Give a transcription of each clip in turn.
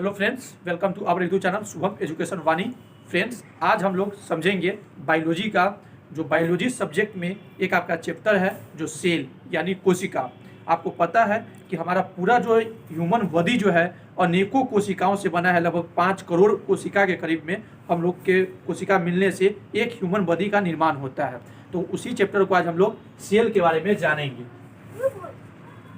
Hello friends, welcome to our YouTube channel Shubham education Vani. Friends, आज हम लोग समझेंगे बायोलॉजी का, जो बायोलॉजी सब्जेक्ट में एक आपका चैप्टर है जो सेल यानी कोशिका। आपको पता है कि हमारा पूरा जो ह्यूमन बॉडी जो है अनेकों कोशिकाओं से बना है। लगभग 5 करोड़ कोशिका के करीब में हम लोग के कोशिका मिलने से एक ह्यूमन बॉडी का निर्माण होता है। तो उसी चैप्टर को आज हम लोग सेल के बारे में जानेंगे।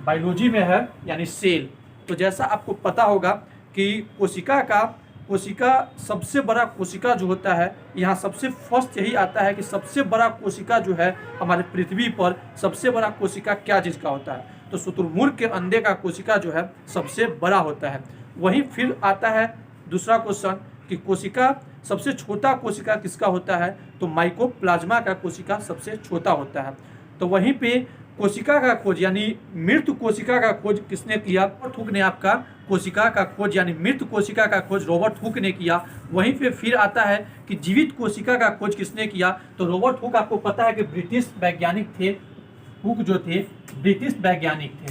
बायोलॉजी में है यानी सेल। तो जैसा आपको पता होगा कि कोशिका सबसे बड़ा कोशिका जो होता है, यहाँ सबसे फर्स्ट यही आता है कि सबसे बड़ा कोशिका जो है हमारे पृथ्वी पर सबसे बड़ा कोशिका क्या चीज़ का होता है। तो शुतुरमुर्ग के अंडे का कोशिका जो है सबसे बड़ा होता है। वहीं फिर आता है दूसरा क्वेश्चन कि कोशिका सबसे छोटा कोशिका किसका होता है। तो माइकोप्लाज्मा का कोशिका सबसे छोटा होता है। तो वहीं पे कोशिका का खोज यानी मृत कोशिका का खोज किसने किया? रॉबर्ट हुक ने आपका कोशिका का खोज यानी मृत कोशिका का खोज रॉबर्ट हुक ने किया। वहीं पे फिर आता है कि जीवित कोशिका का खोज किसने किया? तो रॉबर्ट हुक आपको पता है कि ब्रिटिश वैज्ञानिक थे। हुक जो थे ब्रिटिश वैज्ञानिक थे।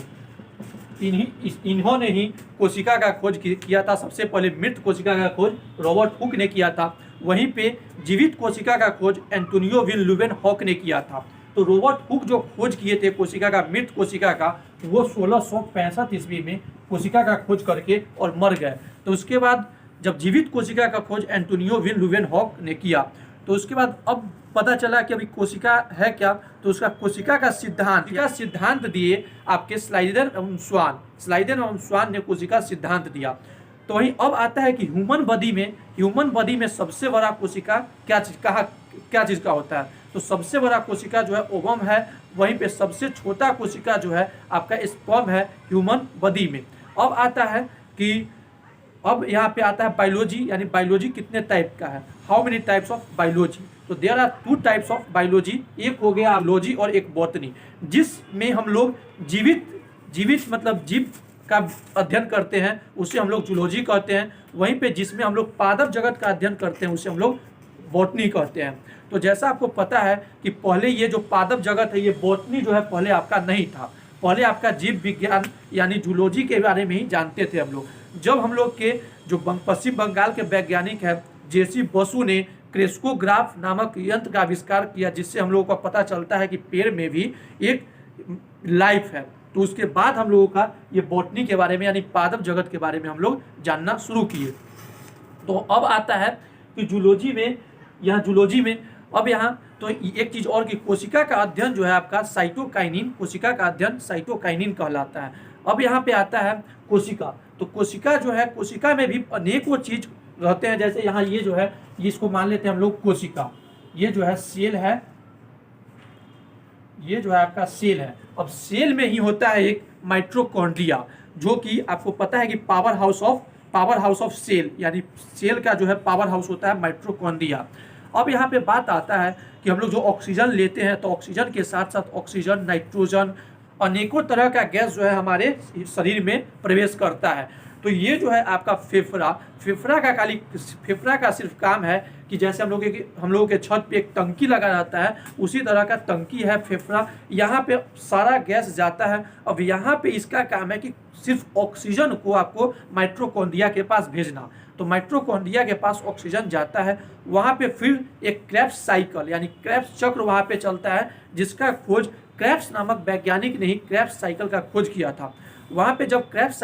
इन्होंने ही कोशिका का खोज किया था। सबसे पहले मृत कोशिका का खोज रॉबर्ट हुक ने किया था। वहीं पे जीवित कोशिका का खोज एंटोनियो विन ल्यूवेनहॉक ने किया था। तो रॉबर्ट हुक जो खोज किए थे कोशिका का, मृत कोशिका का, वो 1665 ईस्वी में कोशिका का खोज करके और मर गए। तो उसके बाद जब जीवित कोशिका का खोज एंटोनियो विन ल्यूवेनहॉक ने किया, तो उसके बाद अब पता चला कि अभी कोशिका है क्या। तो उसका कोशिका का सिद्धांत दिए आपके स्लाइडेन एवं स्वान ने कोशिका सिद्धांत दिया। तो वहीं अब आता है कि ह्यूमन बॉडी में सबसे बड़ा कोशिका क्या चीज़ का होता है। तो सबसे बड़ा कोशिका जो है ओवम है। वहीं पे सबसे छोटा कोशिका जो है आपका स्पर्म है ह्यूमन बॉडी में। अब आता है कि अब यहाँ पे आता है बायोलॉजी, यानी बायोलॉजी कितने टाइप का है, how many types of biology. तो there are 2 types of biology. एक हो गया बायोलॉजी और एक बॉटनी, जिसमें हम लोग जीवित मतलब जीव का अध्ययन करते हैं, उसे हम लोग जूलॉजी कहते हैं। वहीं पे जिसमें हम लोग पादप जगत का अध्ययन करते हैं, उसे हम लोग बॉटनी कहते हैं। तो जैसा आपको पता है कि पहले ये जो पादप जगत है, ये बॉटनी जो है पहले आपका नहीं था। पहले आपका जीव विज्ञान यानी जूलॉजी के बारे में ही जानते थे हम लोग। जब हम लोग के जो पश्चिम बंगाल के वैज्ञानिक है जेसी बसु ने क्रेस्कोग्राफ नामक यंत्र का आविष्कार किया, जिससे हम लोगों को पता चलता है कि पेड़ में भी एक लाइफ है। तो उसके बाद हम लोगों का ये बॉटनी के बारे में यानी पादप जगत के बारे में हम लोग जानना शुरू किए। तो अब आता है कि जूलॉजी में अब यहाँ तो एक चीज़ और कि कोशिका का अध्ययन जो है आपका साइटोकाइनिन, कोशिका का अध्ययन साइटोकाइनिन कहलाता है। अब यहाँ पे आता है कोशिका। तो कोशिका जो है, कोशिका में भी अनेकों चीज रहते हैं। जैसे यहाँ ये जो है, इसको मान लेते हैं हम लोग कोशिका। ये जो है सेल है, ये जो है आपका सेल है। अब सेल में ही होता है एक माइटोकॉन्ड्रिया, जो कि आपको पता है कि पावर हाउस ऑफ सेल, यानी सेल का जो है पावर हाउस होता है माइटोकॉन्ड्रिया। अब यहाँ पे बात आता है कि हम लोग जो ऑक्सीजन लेते हैं, तो ऑक्सीजन के साथ साथ ऑक्सीजन, नाइट्रोजन, अनेकों तरह का गैस जो है हमारे शरीर में प्रवेश करता है। तो ये जो है आपका फेफड़ा का सिर्फ काम है कि जैसे हम लोगों के छत पे एक टंकी लगा रहता है, उसी तरह का टंकी है फेफड़ा। यहाँ पे सारा गैस जाता है। अब यहाँ पे इसका काम है कि सिर्फ ऑक्सीजन को आपको माइटोकॉन्ड्रिया के पास भेजना। तो माइटोकॉन्ड्रिया के पास ऑक्सीजन जाता है, वहाँ पे फिर एक क्रेब्स साइकिल यानी क्रेब्स चक्र वहाँ पे चलता है, जिसका खोज क्रेब्स नामक वैज्ञानिक ने ही क्रेब्स साइकिल का खोज किया था। वहाँ पे जब क्रेब्स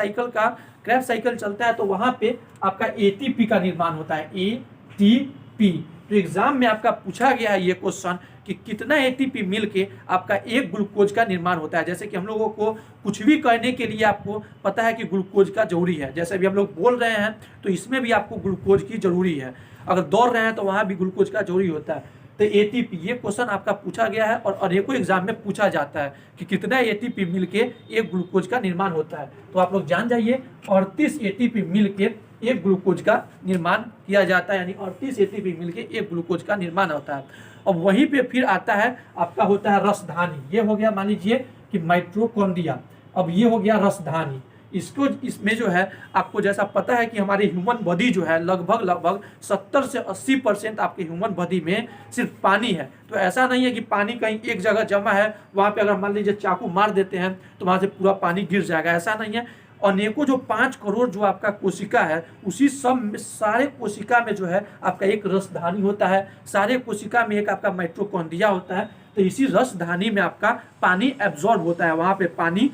साइकिल चलता है, तो वहाँ पे आपका एटीपी का निर्माण होता है, एटीपी। तो एग्जाम में आपका पूछा गया है ये क्वेश्चन कि कितना एटीपी मिलके आपका एक ग्लूकोज का निर्माण होता है। जैसे कि हम लोगों को कुछ भी करने के लिए आपको पता है कि ग्लूकोज का जरूरी है। जैसे अभी हम लोग बोल रहे हैं, तो इसमें भी आपको ग्लूकोज की जरूरी है। अगर दौड़ रहे हैं तो वहाँ भी ग्लूकोज का जरूरी होता है। तो एटीपी, ये क्वेश्चन आपका पूछा गया है और अनेकों एग्जाम में पूछा जाता है कि कितना एटीपी मिलके एक ग्लूकोज का निर्माण होता है। तो आप लोग जान जाइए 38 एटीपी मिलके एक ग्लूकोज का निर्माण किया जाता है, यानी 38 एटीपी मिलके एक ग्लूकोज का निर्माण होता है। और वहीं पे फिर आता है आपका होता है रसधानी। ये हो गया मान लीजिए कि माइटोकॉन्ड्रिया। अब ये हो गया रसधानी। इसमें जो है आपको जैसा पता है कि हमारे ह्यूमन बॉडी जो है लगभग 70 से 80% आपके ह्यूमन बॉडी में सिर्फ पानी है। तो ऐसा नहीं है कि पानी कहीं एक जगह जमा है, वहाँ पे अगर मान लीजिए चाकू मार देते हैं तो वहाँ से पूरा पानी गिर जाएगा, ऐसा नहीं है। अनेकों जो 5 करोड़ जो आपका कोशिका है, उसी सब में सारे कोशिका में जो है आपका एक रसधानी होता है, सारे कोशिका में एक आपका माइटोकॉन्ड्रिया होता है। तो इसी रसधानी में आपका पानी एब्जॉर्ब होता है, वहाँ पे पानी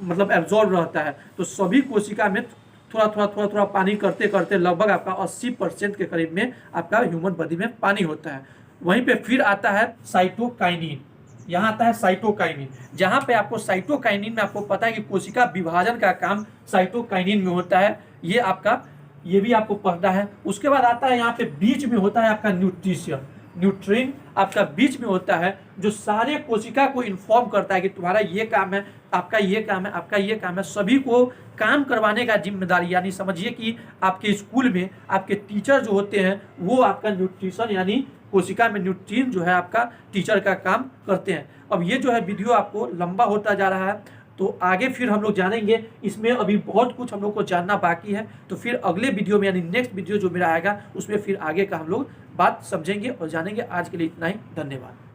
मतलब एब्जॉर्ब रहता है। तो सभी कोशिका में थोड़ा पानी करते करते लगभग आपका 80% के करीब में आपका ह्यूमन बॉडी में पानी होता है। वहीं पे फिर आता है साइटोकाइनिन, यहाँ आता है साइटोकाइनिन, जहाँ पे आपको साइटोकाइनिन में आपको पता है कि कोशिका विभाजन का काम साइटोकाइनिन में होता है, ये भी आपको पढ़ना है। उसके बाद आता है यहाँ पे बीच में होता है आपका न्यूट्रिशन, न्यूट्रिन आपका बीच में होता है, जो सारे कोशिका को इन्फॉर्म करता है कि तुम्हारा ये काम है, आपका ये काम है, आपका ये काम है। सभी को काम करवाने का जिम्मेदारी, यानी समझिए कि आपके स्कूल में आपके टीचर जो होते हैं वो आपका न्यूट्रिशन यानी कोशिका में न्यूट्रिन जो है आपका टीचर का काम करते हैं। अब ये जो है वीडियो आपको लंबा होता जा रहा है, तो आगे फिर हम लोग जानेंगे, इसमें अभी बहुत कुछ हम लोग को जानना बाकी है। तो फिर अगले वीडियो में यानी नेक्स्ट वीडियो जो मेरा आएगा उसमें फिर आगे का हम लोग बात समझेंगे और जानेंगे। आज के लिए इतना ही, धन्यवाद।